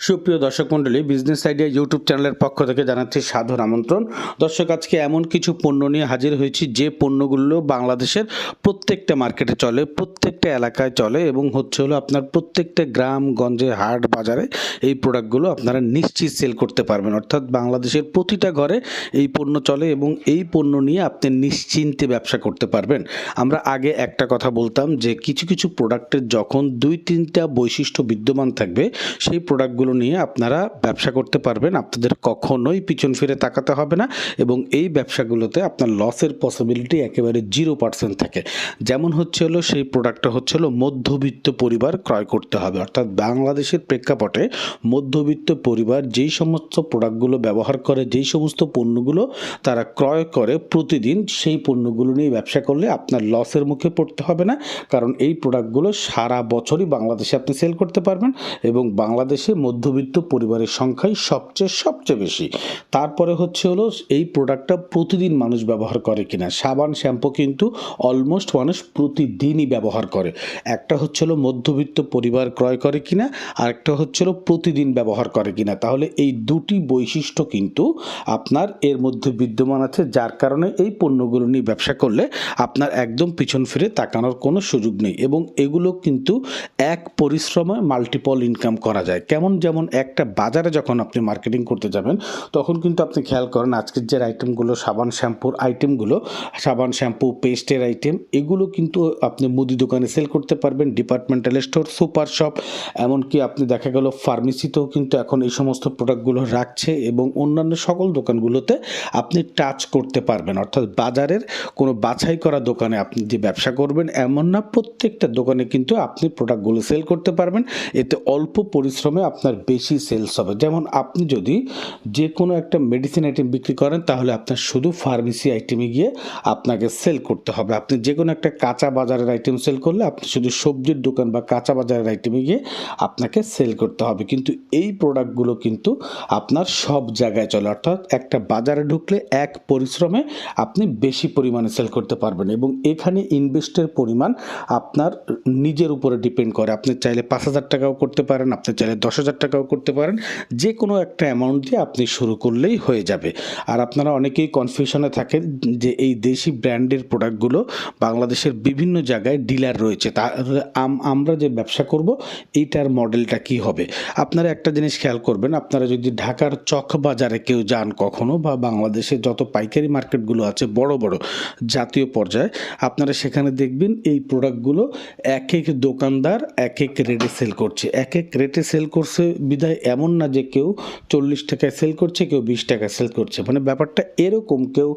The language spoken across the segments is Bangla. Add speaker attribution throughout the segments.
Speaker 1: সুপ্রিয় দর্শক মণ্ডলী, বিজনেস আইডিয়া ইউটিউব চ্যানেলের পক্ষ থেকে জানাচ্ছি সাদর আমন্ত্রণ। দর্শক, আজকে এমন কিছু পণ্য নিয়ে হাজির হয়েছি যে পণ্যগুলো বাংলাদেশের প্রত্যেকটা মার্কেটে চলে, প্রত্যেকটা এলাকায় চলে এবং হলো আপনার প্রত্যেকটা গ্রাম গঞ্জে হাট বাজারে এই প্রোডাক্টগুলো আপনারা নিশ্চিত সেল করতে পারবেন। অর্থাৎ বাংলাদেশের প্রতিটা ঘরে এই পণ্য চলে এবং এই পণ্য নিয়ে আপনি নিশ্চিন্তে ব্যবসা করতে পারবেন। আমরা আগে একটা কথা বলতাম যে কিছু কিছু প্রোডাক্টের যখন 2-3টা বৈশিষ্ট্য বিদ্যমান থাকবে সেই প্রোডাক্টগুলো নিয়ে আপনারা ব্যবসা করতে পারবেন। আপনাদের কখনোই পিছন ফিরে তাকাতে হবে না এবং এই ব্যবসাগুলোতে আপনার লসের পসিবিলিটি একেবারে 0% থাকে। যেমন হলো সেই প্রোডাক্টটা হলো মধ্যবিত্ত পরিবার ক্রয় করতে হবে। অর্থাৎ বাংলাদেশের প্রেক্ষাপটে মধ্যবিত্ত পরিবার যেই সমস্ত প্রোডাক্টগুলো ব্যবহার করে, যেই সমস্ত পণ্যগুলো তারা ক্রয় করে প্রতিদিন, সেই পণ্যগুলো নিয়ে ব্যবসা করলে আপনার লসের মুখে পড়তে হবে না। কারণ এই প্রোডাক্টগুলো সারা বছরই বাংলাদেশে আপনি সেল করতে পারবেন এবং বাংলাদেশে মধ্যবিত্ত পরিবারের সংখ্যাই সবচেয়ে বেশি। তারপরে হলো এই প্রোডাক্টটা প্রতিদিন মানুষ ব্যবহার করে কিনা। সাবান শ্যাম্পু কিন্তু অলমোস্ট মানুষ প্রতিদিনই ব্যবহার করে। একটা হলো মধ্যবিত্ত পরিবার ক্রয় করে কিনা, আর একটা হলো প্রতিদিন ব্যবহার করে কিনা। তাহলে এই দুটি বৈশিষ্ট্য কিন্তু আপনার এর মধ্যে বিদ্যমান আছে, যার কারণে এই পণ্যগুলো নিয়ে ব্যবসা করলে আপনার একদম পিছন ফিরে তাকানোর কোনো সুযোগ নেই এবং এগুলো কিন্তু এক পরিশ্রমে মাল্টিপল ইনকাম করা যায়। যেমন একটা বাজারে যখন আপনি মার্কেটিং করতে যাবেন তখন কিন্তু আপনি খেয়াল করেন আজকের যে আইটেমগুলো, সাবান শ্যাম্পুর আইটেমগুলো, সাবান শ্যাম্পু পেস্টের আইটেম, এগুলো কিন্তু আপনি মুদি দোকানে সেল করতে পারবেন, ডিপার্টমেন্টাল স্টোর, সুপার শপ, এমনকি আপনি দেখা গেল ফার্মেসিতেও কিন্তু এখন এই সমস্ত প্রোডাক্টগুলো রাখছে এবং অন্যান্য সকল দোকানগুলোতে আপনি টাচ করতে পারবেন। অর্থাৎ বাজারের কোনো বাছাই করা দোকানে আপনি যে ব্যবসা করবেন এমন না, প্রত্যেকটা দোকানে কিন্তু আপনি প্রোডাক্টগুলো সেল করতে পারবেন। এতে অল্প পরিশ্রমে আপনার বেশি সেলস হবে। যেমন আপনি যদি যে কোনো একটা মেডিসিন আইটেম বিক্রি করেন তাহলে আপনার শুধু ফার্মেসি আইটেমে গিয়ে আপনাকে সেল করতে হবে। আপনি যে কোনো একটা কাঁচা বাজারের আইটেম সেল করলে আপনি শুধু সবজির দোকান বা কাঁচা বাজারের আইটেমে গিয়ে আপনাকে সেল করতে হবে। কিন্তু এই প্রোডাক্টগুলো কিন্তু আপনার সব জায়গায় চলে। অর্থাৎ একটা বাজারে ঢুকলে এক পরিশ্রমে আপনি বেশি পরিমাণে সেল করতে পারবেন এবং এখানে ইনভেস্টের পরিমাণ আপনার নিজের উপরে ডিপেন্ড করে। আপনি চাইলে 5,000 টাকাও করতে পারেন, আপনি চাইলে 10,000 টাকাও করতে পারেন। যে কোনো একটা অ্যামাউন্ট দিয়ে আপনি শুরু করলেই হয়ে যাবে। আর আপনারা অনেকেই কনফিউশনে থাকেন যে এই দেশি ব্র্যান্ডের প্রোডাক্টগুলো বাংলাদেশের বিভিন্ন জায়গায় ডিলার রয়েছে, তাহলে আমরা যে ব্যবসা করব এইটার মডেলটা কি হবে। আপনারা একটা জিনিস খেয়াল করবেন, আপনারা যদি ঢাকার চক বাজারে কেউ যান কখনো, বা বাংলাদেশে যত পাইকারি মার্কেটগুলো আছে বড় বড় জাতীয় পর্যায়ে, আপনারা সেখানে দেখবেন এই প্রোডাক্টগুলো এক এক দোকানদার এক এক রেটে সেল করছে। এক এক রেটে সেল করছে বিধায় এমন না যে কেউ 40 টাকায় সেল করছে, কেউ 20 টাকায় সেল করছে। মানে ব্যাপারটা এরকম, কেউ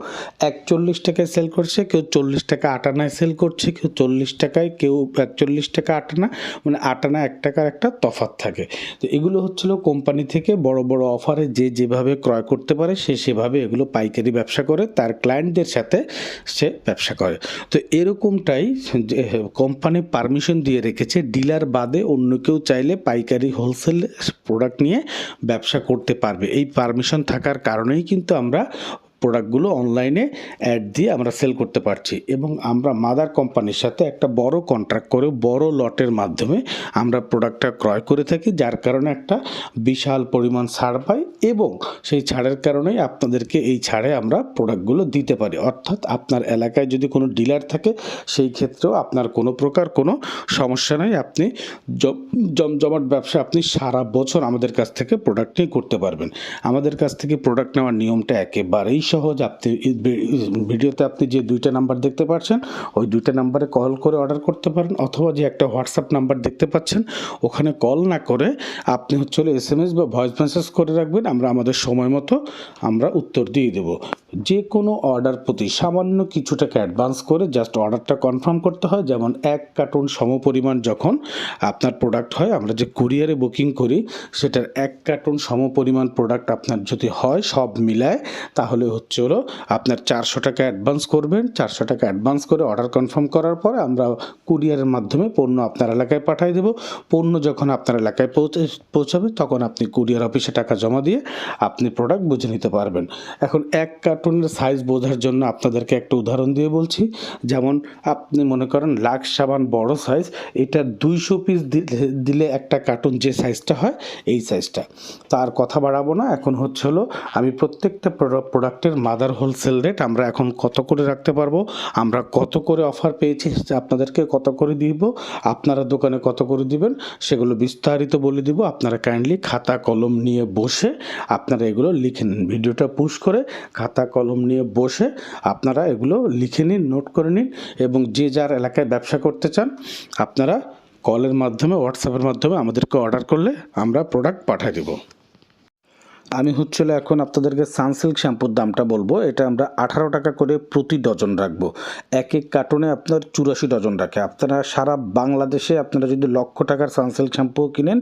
Speaker 1: 41 টাকায় সেল করছে, কেউ 40 টাকা 8 আনায় সেল করছে, কেউ 40 টাকায়, কেউ 41 টাকা 8 আনা, মানে 8 আনা 1 টাকার একটা তফাৎ থাকে। তো এগুলো কোম্পানি থেকে বড় বড় অফারে যে যেভাবে ক্রয় করতে পারে সে সেভাবে এগুলো পাইকারি ব্যবসা করে, তার ক্লায়েন্টদের সাথে সে ব্যবসা করে। তো এরকমটাই যে কোম্পানি পারমিশন দিয়ে রেখেছে, ডিলার বাদে অন্য কেউ চাইলে পাইকারি হোলসেল প্রোডাক্ট নিয়ে ব্যবসা করতে পারবে। এই পারমিশন থাকার কারণেই কিন্তু আমরা প্রোডাক্টগুলো অনলাইনে অ্যাড দিয়ে আমরা সেল করতে পারছি এবং আমরা মাদার কোম্পানির সাথে একটা বড় কন্ট্রাক্ট করে বড় লটের মাধ্যমে আমরা প্রোডাক্টটা ক্রয় করে থাকি, যার কারণে একটা বিশাল পরিমাণ ছাড় পাই এবং সেই ছাড়ের কারণেই আপনাদেরকে এই ছাড়ে আমরা প্রোডাক্টগুলো দিতে পারি। অর্থাৎ আপনার এলাকায় যদি কোনো ডিলার থাকে সেই ক্ষেত্রেও আপনার কোনো প্রকার কোনো সমস্যা নেই, আপনি জমজমাট ব্যবসা আপনি সারা বছর আমাদের কাছ থেকে প্রোডাক্ট নিয়ে করতে পারবেন। আমাদের কাছ থেকে প্রোডাক্ট নেওয়ার নিয়মটা একেবারেই সহজ। আপনি ভিডিওতে আপনি যে 2টা নাম্বার দেখতে পাচ্ছেন ওই 2টা নাম্বারে কল করে অর্ডার করতে পারেন, অথবা যে একটা হোয়াটসঅ্যাপ নাম্বার দেখতে পাচ্ছেন ওখানে কল না করে আপনি SMS বা ভয়েস মেসেজ করে রাখবেন, আমরা আমাদের সময় মতো আমরা উত্তর দিয়ে দেব। যে কোনো অর্ডার প্রতি সামান্য কিছু টাকা অ্যাডভান্স করে জাস্ট অর্ডারটা কনফার্ম করতে হয়। যেমন 1 কার্টুন সমপরিমাণ যখন আপনার প্রোডাক্ট হয়, আমরা যে কুরিয়ারে বুকিং করি সেটার 1 কার্টুন সমপরিমাণ প্রোডাক্ট আপনার যদি হয় সব মিলায়, তাহলে আপনার 400 টাকা অ্যাডভান্স করবেন। 400 টাকা অ্যাডভান্স করে অর্ডার কনফার্ম করার পরে আমরা কুরিয়ারের মাধ্যমে পণ্য আপনার এলাকায় পাঠিয়ে দেব। পণ্য যখন আপনার এলাকায় পৌঁছাবে তখন আপনি কুরিয়ার অফিসে টাকা জমা দিয়ে আপনি প্রোডাক্ট বুঝে নিতে পারবেন। এখন এক কার্টুনের সাইজ বোঝার জন্য আপনাদেরকে একটা উদাহরণ দিয়ে বলছি। যেমন আপনি মনে করেন লাক্স সাবান বড় সাইজ, এটা 200 পিস দিলে একটা কার্টুন যে সাইজটা হয় এই সাইজটা। তার কথা বাড়াবো না, এখন হলো আমি প্রত্যেকটা প্রোডাক্টের মাদার হোলসেল রেট আমরা এখন কত করে রাখতে পারবো, আমরা কত করে অফার পেয়েছি, আপনাদেরকে কত করে দিব, আপনারা দোকানে কত করে দিবেন, সেগুলো বিস্তারিত বলে দিব। আপনারা কাইন্ডলি খাতা কলম নিয়ে বসে আপনারা এগুলো লিখে নিন। ভিডিওটা পুশ করে খাতা কলম নিয়ে বসে আপনারা এগুলো লিখে নিন, নোট করে নিন, এবং যে যার এলাকায় ব্যবসা করতে চান আপনারা কলের মাধ্যমে, হোয়াটসঅ্যাপের মাধ্যমে আমাদেরকে অর্ডার করলে আমরা প্রোডাক্ট পাঠিয়ে দেব। আমি এখন আপনাদেরকে সানসিল্ক শ্যাম্পুর দামটা বলবো। এটা আমরা 18 টাকা করে প্রতি ডজন রাখবো। এক কার্টুনে আপনার 84 ডজন রাখে। আপনারা সারা বাংলাদেশে আপনারা যদি লক্ষ টাকার সানসিল্ক শ্যাম্পু কিনেন,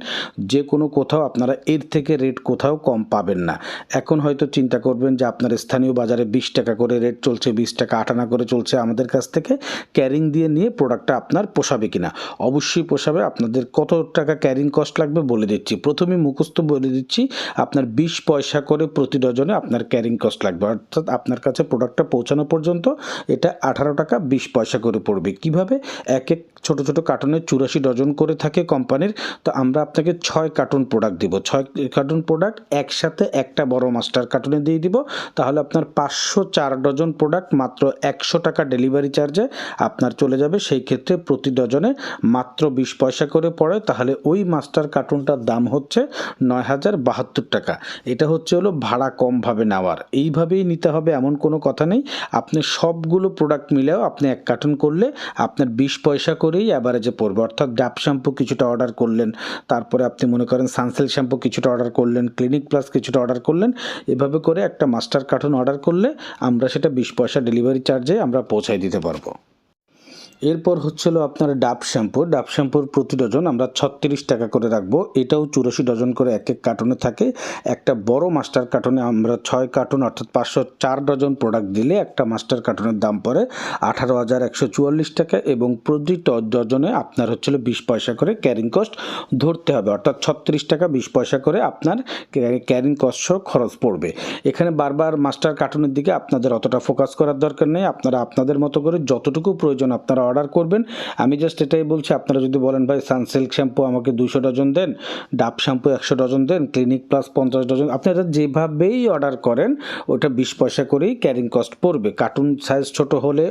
Speaker 1: যে কোনো কোথাও আপনারা এর থেকে রেট কোথাও কম পাবেন না। এখন হয়তো চিন্তা করবেন যে আপনার স্থানীয় বাজারে 20 টাকা করে রেট চলছে, 20 টাকা 8 আনা করে চলছে, আমাদের কাছ থেকে ক্যারিং দিয়ে নিয়ে প্রোডাক্টটা আপনার পোষাবে কিনা। অবশ্যই পোষাবে। আপনাদের কত টাকা ক্যারিং কস্ট লাগবে বলে দিচ্ছি। প্রথমে মুখস্থ বলে দিচ্ছি, আপনার 20 পয়সা করে প্রতি ডজনে আপনার ক্যারিং কস্ট লাগবে। অর্থাৎ আপনার কাছে প্রোডাক্টটা পৌঁছানো পর্যন্ত এটা 18 টাকা 20 পয়সা করে পড়বে। কিভাবে? এক ছোট ছোট কার্টুনে 84 ডজন করে থাকে কোম্পানির। তো আমরা আপনাকে 6 কার্টুন প্রোডাক্ট দিব। 6 কার্টুন প্রোডাক্ট একসাথে একটা বড় মাস্টার কার্টুনে দিয়ে দিব। তাহলে আপনার 504 ডজন প্রোডাক্ট মাত্র 100 টাকা ডেলিভারি চার্জে আপনার চলে যাবে। সেই ক্ষেত্রে প্রতি ডজনে মাত্র 20 পয়সা করে পড়ে। তাহলে ওই মাস্টার কার্টুনটার দাম হচ্ছে 9072 টাকা। এটা হলো ভাড়া কমভাবে নেওয়ার। এইভাবেই নিতে হবে এমন কোনো কথা নেই। আপনি সবগুলো প্রোডাক্ট মিলেও আপনি এক কার্টুন করলে আপনার 20 পয়সা করেই অ্যাভারেজে পড়বে। অর্থাৎ ডাব শ্যাম্পু কিছুটা অর্ডার করলেন, তারপরে আপনি মনে করেন সানসিল্ক শ্যাম্পু কিছুটা অর্ডার করলেন, ক্লিনিক প্লাস কিছুটা অর্ডার করলেন, এভাবে করে একটা মাস্টার কার্টুন অর্ডার করলে আমরা সেটা 20 পয়সা ডেলিভারি চার্জে আমরা পৌঁছায় দিতে পারবো। এরপর আপনার ডাব শ্যাম্পু। ডাব শ্যাম্পুর প্রতি ডজন আমরা 36 টাকা করে রাখবো। এটাও 84 ডজন করে এক কার্টুনে থাকে। একটা বড় মাস্টার কার্টুনে আমরা 6 কার্টুন অর্থাৎ 504 ডজন প্রোডাক্ট দিলে একটা মাস্টার কার্টুনের দাম পড়ে 18,144 টাকা, এবং প্রতি ডজনে আপনার 20 পয়সা করে ক্যারিং কস্ট ধরতে হবে। অর্থাৎ 36 টাকা 20 পয়সা করে আপনার ক্যারিং কস্ট খরচ পড়বে। এখানে বারবার মাস্টার কার্টুনের দিকে আপনাদের অতটা ফোকাস করার দরকার নেই। আপনারা আপনাদের মতো করে যতটুকু প্রয়োজন আপনারা অর্ডার করবেন। আমি জাস্ট এটাই বলছি, আপনারা যদি বলেন ভাই সানসিল্ক শ্যাম্পু আমাকে 200 ডজন দেন, ডাব শ্যাম্পু 100 ডজন দেন, ক্লিনিক প্লাস 50 ডজন, আপনারা যেভাবেই অর্ডার করেন ওটা 20 পয়সা করেই ক্যারিং কস্ট পড়বে। কার্টুন সাইজ ছোট হলে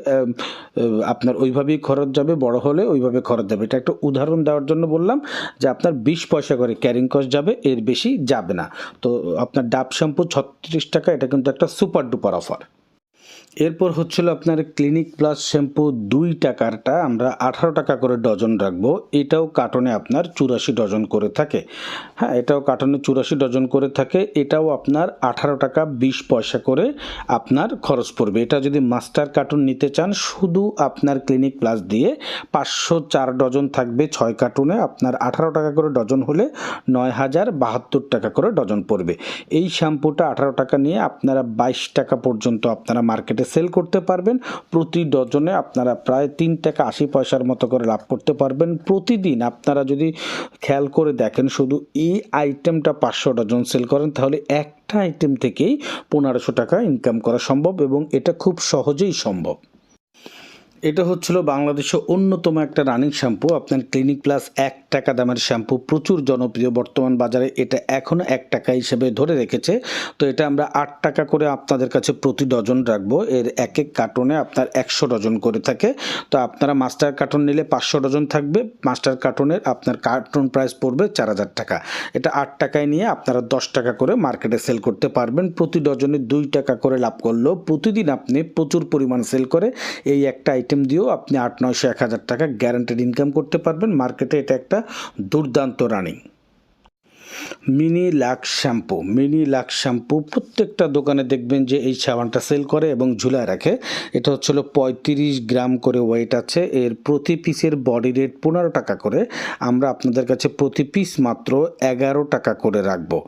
Speaker 1: আপনার ওইভাবেই খরচ যাবে, বড় হলে ওইভাবে খরচ যাবে। এটা একটা উদাহরণ দেওয়ার জন্য বললাম যে আপনার 20 পয়সা করে ক্যারিং কস্ট যাবে, এর বেশি যাবে না। তো আপনার ডাব শ্যাম্পু 36 টাকা, এটা কিন্তু একটা সুপার ডুপার অফার। এরপর আপনার ক্লিনিক প্লাস শ্যাম্পু 2 টাকারটা আমরা 18 টাকা করে ডজন রাখবো। এটাও কার্টনে আপনার 84 ডজন করে থাকে। হ্যাঁ, এটাও কার্টনে 84 ডজন করে থাকে। এটাও আপনার 18 টাকা 20 পয়সা করে আপনার খরচ পড়বে। এটা যদি মাস্টার কার্টুন নিতে চান, শুধু আপনার ক্লিনিক প্লাস দিয়ে 504 ডজন থাকবে 6 কার্টুনে, আপনার 18 টাকা করে ডজন হলে 9072 টাকা করে ডজন পড়বে। এই শ্যাম্পুটা 18 টাকা নিয়ে আপনারা 22 টাকা পর্যন্ত আপনারা মার্কেটে সেল করতে পারবেন। প্রতি ডজনে আপনারা প্রায় 3 টাকা 80 পয়সার মতো করে লাভ করতে পারবেন প্রতিদিন। আপনারা যদি খেয়াল করে দেখেন, শুধু এই আইটেমটা 500 ডজন সেল করেন, তাহলে একটা আইটেম থেকেই 1500 টাকা ইনকাম করা সম্ভব, এবং এটা খুব সহজেই সম্ভব। এটা বাংলাদেশের অন্যতম একটা রানিং শ্যাম্পু। আপনার ক্লিনিক প্লাস 1 টাকা দামের শ্যাম্পু, প্রচুর জনপ্রিয় বর্তমান বাজারে। এটা এখনও 1 টাকা হিসেবে ধরে রেখেছে। তো এটা আমরা 8 টাকা করে আপনাদের কাছে প্রতি ডজন রাখবো। এর এক কার্টনে আপনার 100 ডজন করে থাকে। তো আপনারা মাস্টার কার্টন নিলে 500 ডজন থাকবে। মাস্টার কার্টনের আপনার কার্টন প্রাইস পড়বে 4000 টাকা। এটা 8 টাকায় নিয়ে আপনারা 10 টাকা করে মার্কেটে সেল করতে পারবেন। প্রতি ডজনে 2 টাকা করে লাভ করলেও প্রতিদিন আপনি প্রচুর পরিমাণ সেল করে এই একটা আইটেম দিয়েও আপনি 800-900-1000 টাকা গ্যারান্টেড ইনকাম করতে পারবেন। মার্কেটে এটা একটা দুর্দান্ত running. Mini Lux shampoo. Mini Lux shampoo প্রত্যেকটা দোকানে দেখবেন যে এই সাবানটা সেল করে এবং ঝুলায় রাখে। এটা 35 গ্রাম করে ওয়েট আছে। এর প্রতি পিসের বডি রেট 15 টাকা করে। আমরা আপনাদের কাছে প্রতি পিস মাত্র 11 টাকা করে রাখবো।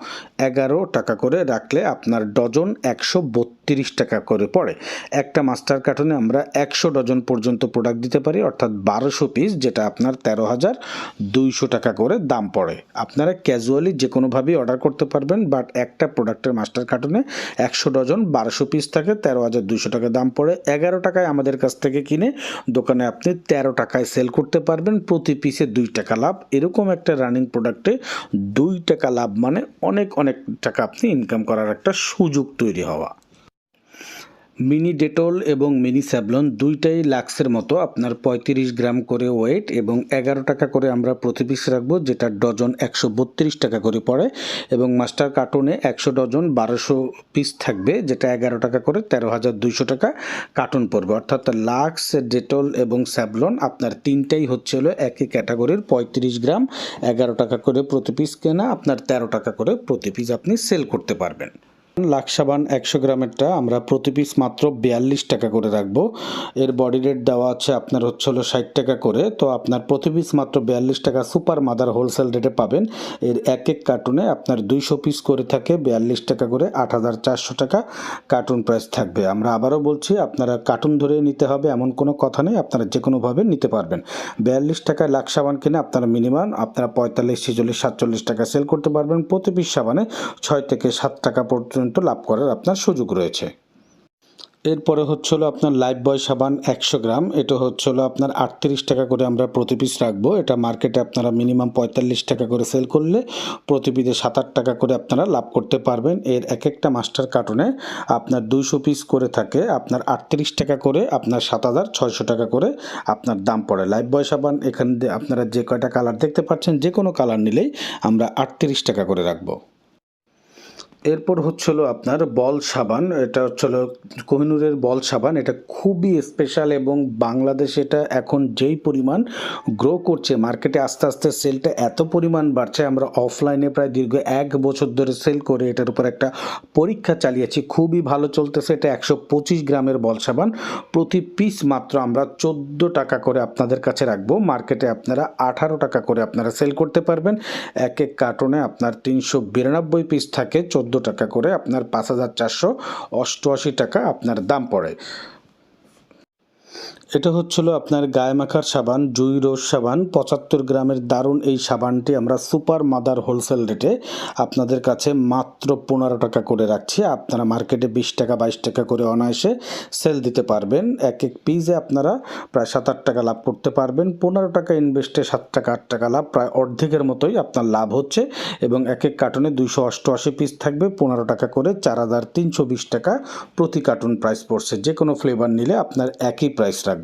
Speaker 1: 11 টাকা করে রাখলে আপনার ডজন 132 30 টাকা করে পড়ে। একটা মাস্টার কার্টুনে আমরা 100 ডজন পর্যন্ত প্রোডাক্ট দিতে পারি, অর্থাৎ 1200 পিস, যেটা আপনার 13,200 টাকা করে দাম পড়ে। আপনারা ক্যাজুয়ালি যে কোনোভাবেই অর্ডার করতে পারবেন, বাট একটা প্রোডাক্টের মাস্টার কার্টুনে 100 ডজন 1200 পিস থাকে, 13,200 টাকা দাম পড়ে। 11 টাকায় আমাদের কাছ থেকে কিনে দোকানে আপনি 13 টাকায় সেল করতে পারবেন, প্রতি পিসে 2 টাকা লাভ। এরকম একটা রানিং প্রোডাক্টে 2 টাকা লাভ মানে অনেক অনেক টাকা আপনি ইনকাম করার একটা সুযোগ তৈরি হওয়া। মিনি ডেটল এবং মিনি স্যাভলন দুইটাই লাক্সের মতো আপনার 35 গ্রাম করে ওয়েট এবং 11 টাকা করে আমরা প্রতি পিস রাখবো, যেটা ডজন 132 টাকা করে পড়ে। এবং মাস্টার কার্টুনে 100 ডজন 1200 পিস থাকবে, যেটা 11 টাকা করে 13,200 টাকা কার্টুন পড়বে। অর্থাৎ লাক্স, ডেটল এবং স্যাভলন আপনার তিনটাই হচ্ছে হলো একই ক্যাটাগরির, 35 গ্রাম 11 টাকা করে প্রতি পিস কেনা, আপনার 13 টাকা করে প্রতি পিস আপনি সেল করতে পারবেন। লাক্স সাবান 100 গ্রামেরটা আমরা প্রতি পিস মাত্র 42 টাকা করে রাখবো। এর বডি রেট দেওয়া আছে আপনার হচ্ছে হলো 60 টাকা করে, তো আপনার প্রতি পিস মাত্র 42 টাকা সুপার মাদার হোলসেল রেটে পাবেন। এর এক এক কার্টুনে আপনার 200 পিস করে থাকে, 42 টাকা করে 8,400 টাকা কার্টুন প্রাইস থাকবে। আমরা আবারও বলছি, আপনারা কার্টুন ধরে নিতে হবে এমন কোনো কথা নেই, আপনারা যে কোনোভাবে নিতে পারবেন। 42 টাকায় লাক্স সাবান কিনে আপনারা মিনিমাম 45, 46, 47 টাকা সেল করতে পারবেন। প্রতি পিস সাবানে 6 থেকে 7 টাকা পর্যন্ত লাভ করার আপনার সুযোগ রয়েছে। এরপরে হচ্ছে হলো আপনার লাইফ বয় সাবান 100 গ্রাম, এটা হচ্ছে হলো আপনার 38 টাকা করে আমরা প্রতি পিস রাখবো। এটা মার্কেটে আপনারা মিনিমাম 45 টাকা করে সেল করলে প্রতি পিসে 7-8 টাকা করে আপনারা লাভ করতে পারবেন। এর এক একটা মাস্টার কার্টুনে আপনার 200 পিস করে থাকে, আপনার 38 টাকা করে আপনার 7,600 টাকা করে আপনার দাম পড়ে। লাইফ বয় সাবান এখানে আপনারা যে কয়টা কালার দেখতে পাচ্ছেন, যে কোনো কালার নিলেই আমরা 38 টাকা করে রাখবো। এরপর হচ্ছিলো আপনার বল সাবান, এটা হচ্ছিল কোহিনুরের বল সাবান। এটা খুবই স্পেশাল এবং বাংলাদেশে এটা এখন যেই পরিমাণ গ্রো করছে মার্কেটে, আস্তে আস্তে সেলটা এত পরিমাণ বাড়ছে, আমরা অফলাইনে প্রায় দীর্ঘ 1 বছর ধরে সেল করে এটার উপর একটা পরীক্ষা চালিয়েছি, খুবই ভালো চলতেছে। এটা 125 গ্রামের বল সাবান, প্রতি পিস মাত্র আমরা 14 টাকা করে আপনাদের কাছে রাখবো। মার্কেটে আপনারা 18 টাকা করে আপনারা সেল করতে পারবেন। এক এক কার্টুনে আপনার 392 পিস থাকে, 14 টাকা করে আপনার 5,488 টাকা আপনার দাম পড়ে। এটা হচ্ছিল আপনার গায়ে মাখার সাবান, জুই রোজ সাবান 75 গ্রামের দারুণ এই সাবানটি আমরা সুপার মাদার হোলসেল রেটে আপনাদের কাছে মাত্র 15 টাকা করে রাখছি। আপনারা মার্কেটে 20 টাকা 22 টাকা করে অনায়াসে সেল দিতে পারবেন। এক এক পিসে আপনারা প্রায় 7-8 টাকা লাভ করতে পারবেন। 15 টাকা ইনভেস্টে 7 টাকা 8 টাকা লাভ, প্রায় অর্ধেকের মতোই আপনার লাভ হচ্ছে। এবং এক এক কার্টুনে 288 পিস থাকবে, 15 টাকা করে 4,320 টাকা প্রতি কার্টুন প্রাইস পড়ছে। যে কোনো ফ্লেভার নিলে আপনার একই প্রাইস রাখবে।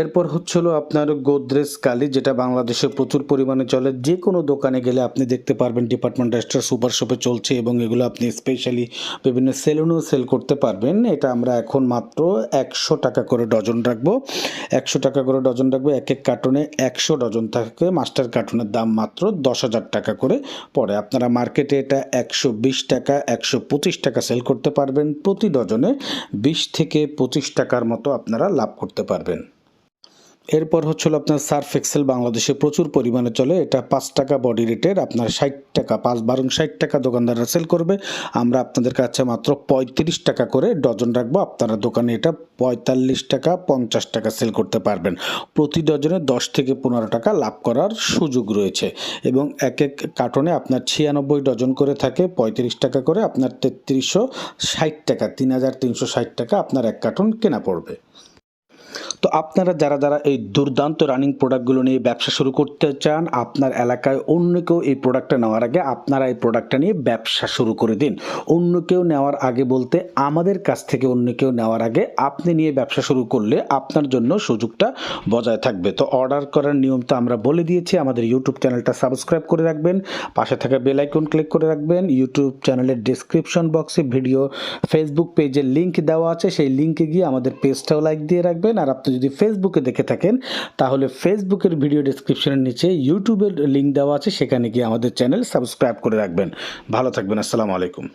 Speaker 1: এরপর হচ্ছিল আপনার গোদরেজ কালি, যেটা বাংলাদেশে প্রচুর পরিমাণে চলে। যে কোনো দোকানে গেলে আপনি দেখতে পারবেন ডিপার্টমেন্টাল স্টোর, সুপার শপে চলছে এবং এগুলো আপনি স্পেশালি বিভিন্ন সেলুনেও সেল করতে পারবেন। এটা আমরা এখন মাত্র 100 টাকা করে ডজন রাখবো। 100 টাকা করে ডজন রাখবো। এক এক কার্টুনে 100 ডজন থাকে, মাস্টার কার্টুনের দাম মাত্র 10,000 টাকা করে পড়ে। আপনারা মার্কেটে এটা 120 টাকা 125 টাকা সেল করতে পারবেন। প্রতি ডজনে 20 থেকে 25 টাকার মতো আপনারা লাভ করতে পারবেন। এরপর হচ্ছিল আপনার সার্ফ এক্সেল, বাংলাদেশে প্রচুর পরিমাণে চলে। এটা 5 টাকা বডি রেটের, আপনার 60 টাকা 5-12 60 টাকা দোকানদাররা সেল করবে। আমরা আপনাদের কাছে মাত্র 35 টাকা করে ডজন রাখবো। আপনারা দোকানে এটা 45 টাকা 50 টাকা সেল করতে পারবেন। প্রতি ডজনে 10 থেকে 15 টাকা লাভ করার সুযোগ রয়েছে। এবং এক এক কার্টনে আপনার 96 ডজন করে থাকে, 35 টাকা করে আপনার 3360 টাকা 3,360 টাকা আপনার এক কার্টন কেনা পড়বে। তো আপনারা যারা যারা এই দুর্দান্ত রানিং প্রোডাক্টগুলো নিয়ে ব্যবসা শুরু করতে চান, আপনার এলাকায় অন্য কেউ এই প্রোডাক্টটা নেওয়ার আগে আপনারা এই প্রোডাক্টটা নিয়ে ব্যবসা শুরু করে দিন। অন্য কেউ নেওয়ার আগে বলতে আমাদের কাছ থেকে অন্য কেউ নেওয়ার আগে আপনি নিয়ে ব্যবসা শুরু করলে আপনার জন্য সুযোগটা বজায় থাকবে। তো অর্ডার করার নিয়ম তো আমরা বলে দিয়েছি। আমাদের ইউটিউব চ্যানেলটা সাবস্ক্রাইব করে রাখবেন, পাশে থাকা বেল আইকন ক্লিক করে রাখবেন। ইউটিউব চ্যানেলের ডেসক্রিপশন বক্সে ভিডিও ফেসবুক পেজের লিঙ্ক দেওয়া আছে, সেই লিঙ্কে গিয়ে আমাদের পেজটাও লাইক দিয়ে রাখবেন। আর আপনি যদি ফেসবুকে দেখে থাকেন তাহলে ফেসবুকের ভিডিও ডেসক্রিপশনের নিচে ইউটিউবের লিঙ্ক দেওয়া আছে, সেখানে গিয়ে আমাদের চ্যানেল সাবস্ক্রাইব করে রাখবেন। ভালো থাকবেন। আসসালামু আলাইকুম।